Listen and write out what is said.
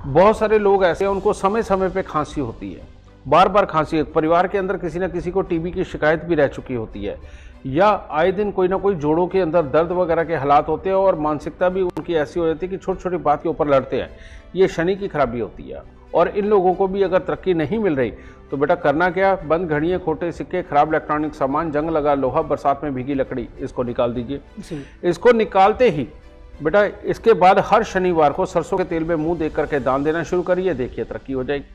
बहुत सारे लोग ऐसे हैं, उनको समय समय पे खांसी होती है, बार बार खांसी है। परिवार के अंदर किसी ना किसी को टीबी की शिकायत भी रह चुकी होती है, या आए दिन कोई ना कोई जोड़ों के अंदर दर्द वगैरह के हालात होते हैं, और मानसिकता भी उनकी ऐसी हो जाती है कि छोटी छोटी बात के ऊपर लड़ते हैं। ये शनि की खराबी होती है। और इन लोगों को भी अगर तरक्की नहीं मिल रही तो बेटा करना क्या, बंद घड़ियाँ, खोटे सिक्के, खराब इलेक्ट्रॉनिक सामान, जंग लगा लोहा, बरसात में भीगी लकड़ी, इसको निकाल दीजिए। इसको निकालते ही बेटा इसके बाद हर शनिवार को सरसों के तेल में मुंह देख करके दान देना शुरू करिए, देखिए तरक्की हो जाएगी।